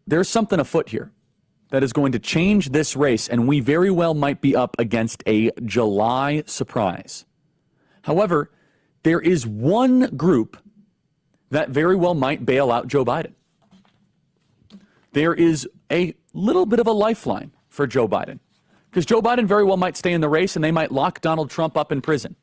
there's something afoot here that is going to change this race, and we very well might be up against a July surprise. However, there is one group that very well might bail out Joe Biden. There is a little bit of a lifeline for Joe Biden, because Joe Biden very well might stay in the race and they might lock Donald Trump up in prison.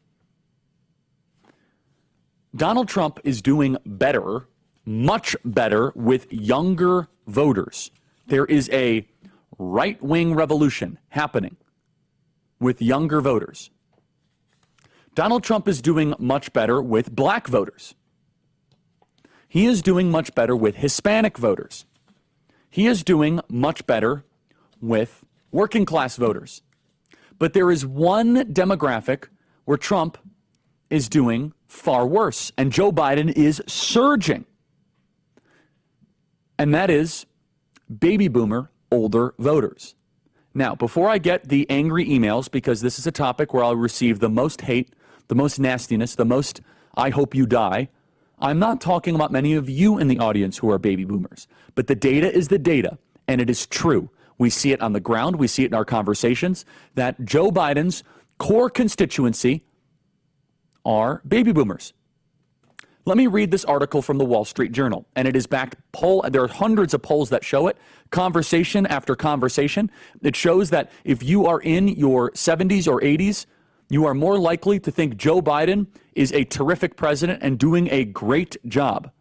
Donald Trump is doing better, much better, with younger voters. There is a right-wing revolution happening with younger voters. Donald Trump is doing much better with black voters. He is doing much better with Hispanic voters. He is doing much better with working class voters. But there is one demographic where Trump is doing far worse, and Joe Biden is surging. And that is baby boomer older voters. Now, before I get the angry emails, because this is a topic where I'll receive the most hate, the most nastiness, the most I hope you die, I'm not talking about many of you in the audience who are baby boomers. But the data is the data, and it is true. We see it on the ground. We see it in our conversations that Joe Biden's core constituency are baby boomers. Let me read this article from the Wall Street Journal, and it is backed poll. There are hundreds of polls that show it, conversation after conversation. It shows that if you are in your 70s or 80s, you are more likely to think Joe Biden is a terrific president and doing a great job.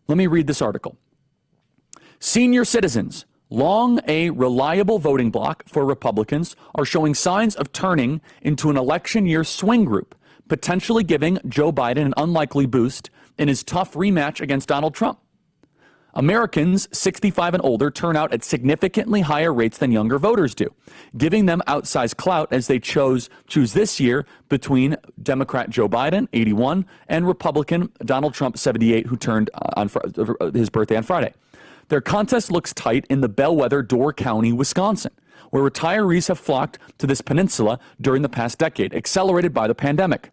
Let me read this article. Senior citizens, long a reliable voting bloc for Republicans, are showing signs of turning into an election year swing group, potentially giving Joe Biden an unlikely boost in his tough rematch against Donald Trump. Americans 65 and older turn out at significantly higher rates than younger voters do, giving them outsized clout as they choose this year between Democrat Joe Biden, 81, and Republican Donald Trump, 78, who turned on his birthday on Friday. Their contest looks tight in the bellwether Door County, Wisconsin, where retirees have flocked to this peninsula during the past decade, accelerated by the pandemic.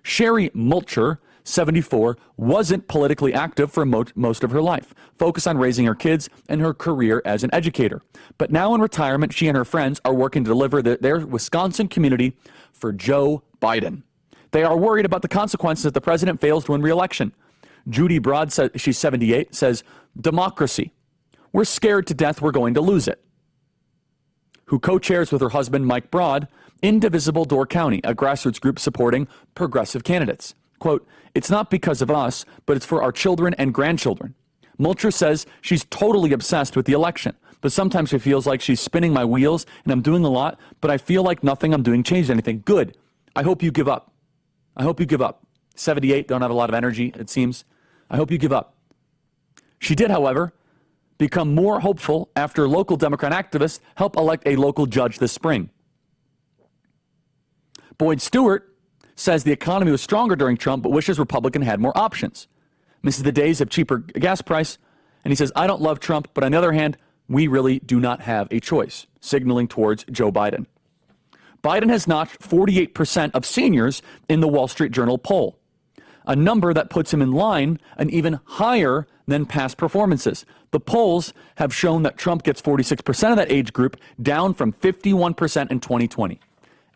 Sherry Mulcher, 74, wasn't politically active for most of her life, focused on raising her kids and her career as an educator. But now in retirement, she and her friends are working to deliver their Wisconsin community for Joe Biden. They are worried about the consequences if the president fails to win re-election. Judy Broad, she's 78, says, democracy. We're scared to death we're going to lose it. Who co-chairs with her husband, Mike Broad, Indivisible Door County, a grassroots group supporting progressive candidates. Quote, it's not because of us, but it's for our children and grandchildren. Mulcher says she's totally obsessed with the election, but sometimes she feels like she's spinning my wheels and I'm doing a lot, but I feel like nothing I'm doing changed anything. Good. I hope you give up. I hope you give up. 78, don't have a lot of energy, it seems. I hope you give up. She did, however, become more hopeful after local Democrat activists helped elect a local judge this spring. Boyd Stewart says the economy was stronger during Trump, but wishes Republicans had more options. Misses the days of cheaper gas price, and he says, I don't love Trump, but on the other hand, we really do not have a choice, signaling towards Joe Biden. Biden has notched 48% of seniors in the Wall Street Journal poll, a number that puts him in line and even higher than past performances. The polls have shown that Trump gets 46% of that age group, down from 51% in 2020.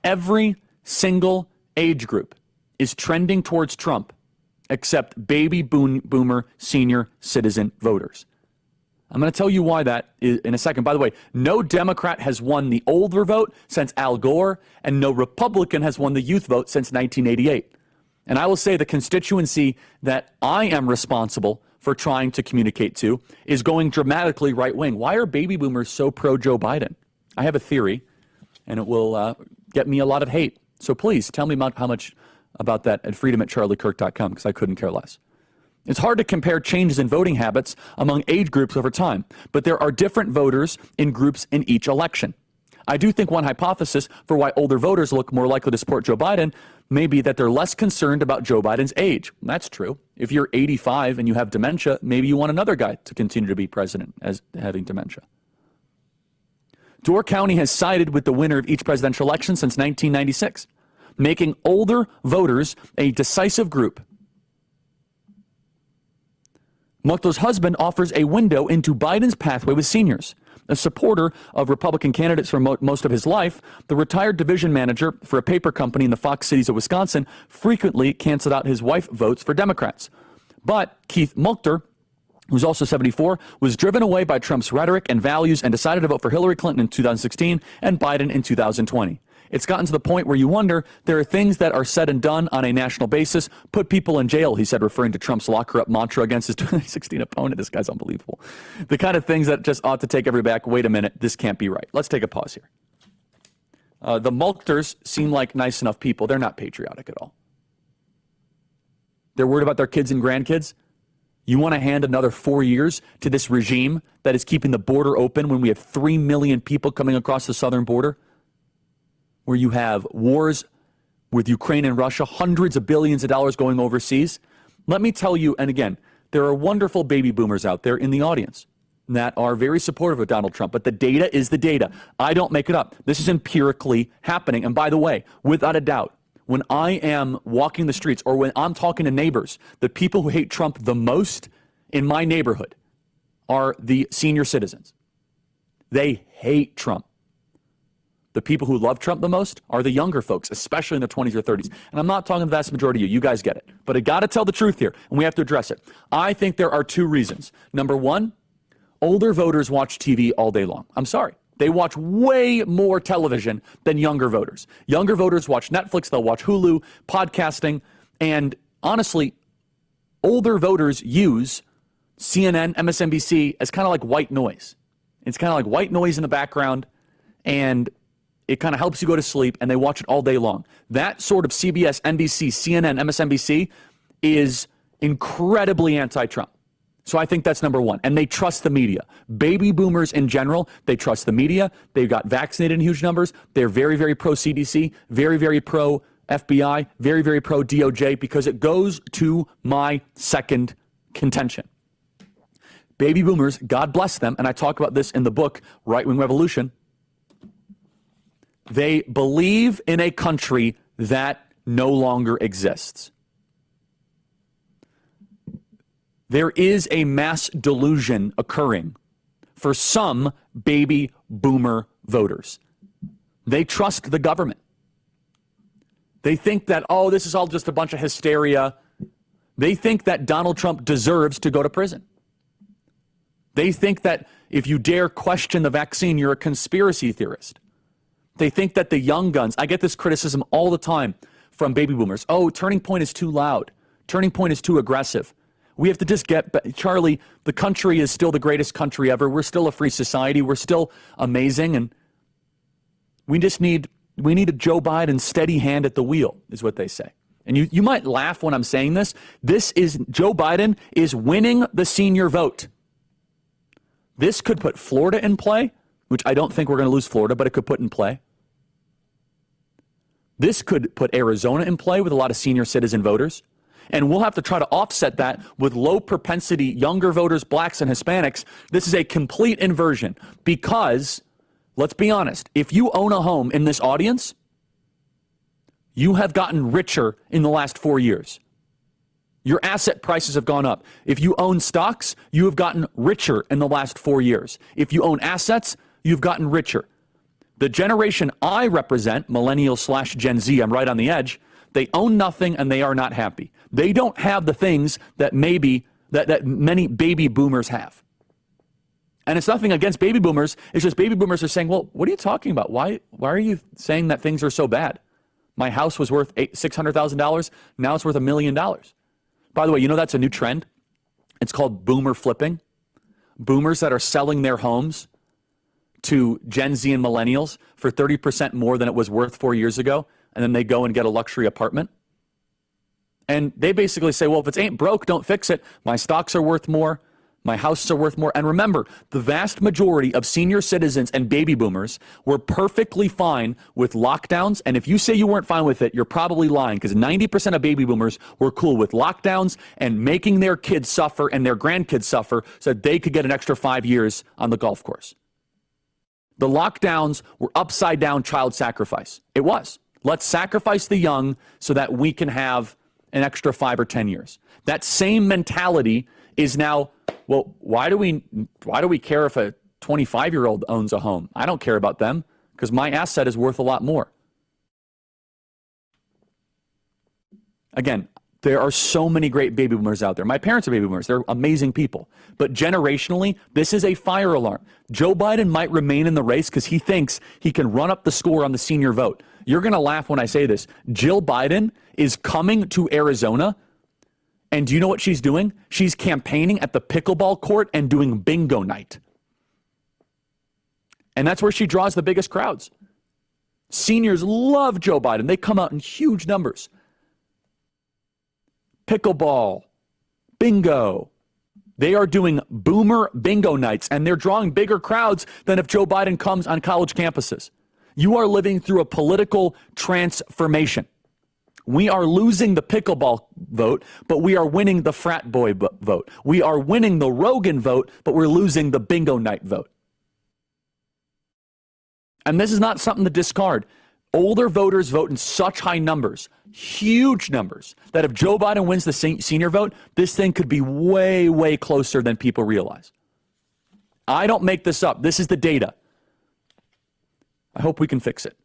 Every single age group is trending towards Trump, except baby boomer senior citizen voters. I'm going to tell you why that is in a second. By the way, no Democrat has won the older vote since Al Gore, and no Republican has won the youth vote since 1988. And I will say the constituency that I am responsible for trying to communicate to is going dramatically right-wing. Why are baby boomers so pro-Joe Biden? I have a theory, and it will get me a lot of hate. So please tell me how much about that at freedom@charliekirk.com, because I couldn't care less. It's hard to compare changes in voting habits among age groups over time, but there are different voters in groups in each election. I do think one hypothesis for why older voters look more likely to support Joe Biden may be that they're less concerned about Joe Biden's age. That's true. If you're 85 and you have dementia, maybe you want another guy to continue to be president as having dementia. Door County has sided with the winner of each presidential election since 1996, making older voters a decisive group. Muchler's husband offers a window into Biden's pathway with seniors. A supporter of Republican candidates for most of his life, the retired division manager for a paper company in the Fox cities of Wisconsin frequently canceled out his wife votes for Democrats. But Keith Muchter, who's also 74, was driven away by Trump's rhetoric and values and decided to vote for Hillary Clinton in 2016 and Biden in 2020. It's gotten to the point where you wonder, there are things that are said and done on a national basis, put people in jail, he said, referring to Trump's lock her up mantra against his 2016 opponent. This guy's unbelievable. The kind of things that just ought to take everybody back. Wait a minute, this can't be right. Let's take a pause here. The Muchters seem like nice enough people. They're not patriotic at all. They're worried about their kids and grandkids. You want to hand another 4 years to this regime that is keeping the border open when we have 3 million people coming across the southern border? Where you have wars with Ukraine and Russia, hundreds of billions of dollars going overseas. Let me tell you, and again, there are wonderful baby boomers out there in the audience that are very supportive of Donald Trump, but the data is the data. I don't make it up. This is empirically happening. And by the way, without a doubt, when I am walking the streets or when I'm talking to neighbors, the people who hate Trump the most in my neighborhood are the senior citizens. They hate Trump. The people who love Trump the most are the younger folks, especially in their 20s or 30s. And I'm not talking the vast majority of you. You guys get it. But I got to tell the truth here, and we have to address it. I think there are two reasons. Number one, older voters watch TV all day long. I'm sorry. They watch way more television than younger voters. Younger voters watch Netflix, they'll watch Hulu, podcasting, and honestly, older voters use CNN, MSNBC as kind of like white noise. It's kind of like white noise in the background, and it kind of helps you go to sleep, and they watch it all day long. That sort of CBS, NBC, CNN, MSNBC is incredibly anti-Trump. So I think that's number one. And they trust the media. Baby boomers in general, they trust the media. They got vaccinated in huge numbers. They're very, very pro-CDC, very, very pro-FBI, very, very pro-DOJ, because it goes to my second contention. Baby boomers, God bless them, and I talk about this in the book, Right Wing Revolution, they believe in a country that no longer exists. There is a mass delusion occurring for some baby boomer voters. They trust the government. They think that, oh, this is all just a bunch of hysteria. They think that Donald Trump deserves to go to prison. They think that if you dare question the vaccine, you're a conspiracy theorist. They think that the young guns, I get this criticism all the time from baby boomers. Oh, Turning Point is too loud. Turning Point is too aggressive. We have to just Charlie, the country is still the greatest country ever. We're still a free society. We're still amazing. And we need a Joe Biden steady hand at the wheel, is what they say. And you might laugh when I'm saying this. Joe Biden is winning the senior vote. This could put Florida in play, which I don't think we're going to lose Florida, but it could put in play. This could put Arizona in play with a lot of senior citizen voters. And we'll have to try to offset that with low propensity younger voters, blacks and Hispanics. This is a complete inversion because, let's be honest, if you own a home in this audience, you have gotten richer in the last 4 years. Your asset prices have gone up. If you own stocks, you have gotten richer in the last 4 years. If you own assets, you've gotten richer. The generation I represent, millennial/Gen Z, I'm right on the edge, they own nothing and they are not happy. They don't have the things that that many baby boomers have. And it's nothing against baby boomers. It's just baby boomers are saying, well, what are you talking about? Why are you saying that things are so bad? My house was worth $600,000. Now it's worth $1 million. By the way, you know that's a new trend? It's called boomer flipping. Boomers that are selling their homes to Gen Z and millennials for 30% more than it was worth 4 years ago, and then they go and get a luxury apartment. And they basically say, well, if it ain't broke, don't fix it. My stocks are worth more. My houses are worth more. And remember, the vast majority of senior citizens and baby boomers were perfectly fine with lockdowns. And if you say you weren't fine with it, you're probably lying, because 90% of baby boomers were cool with lockdowns and making their kids suffer and their grandkids suffer so that they could get an extra 5 years on the golf course. The lockdowns were upside down child sacrifice. It was. Let's sacrifice the young so that we can have an extra 5 or 10 years. That same mentality is now, well, why do we care if a 25-year-old owns a home? I don't care about them because my asset is worth a lot more. Again, there are so many great baby boomers out there. My parents are baby boomers. They're amazing people. But generationally, this is a fire alarm. Joe Biden might remain in the race because he thinks he can run up the score on the senior vote. You're going to laugh when I say this. Jill Biden is coming to Arizona, and do you know what she's doing? She's campaigning at the pickleball court and doing bingo night. And that's where she draws the biggest crowds. Seniors love Joe Biden. They come out in huge numbers. Pickleball, bingo. They are doing boomer bingo nights, and they're drawing bigger crowds than if Joe Biden comes on college campuses. You are living through a political transformation. We are losing the pickleball vote, but we are winning the frat boy vote. We are winning the Rogan vote, but we're losing the bingo night vote. And this is not something to discard. Older voters vote in such high numbers, huge numbers, that if Joe Biden wins the senior vote, this thing could be way, way closer than people realize. I don't make this up. This is the data. I hope we can fix it.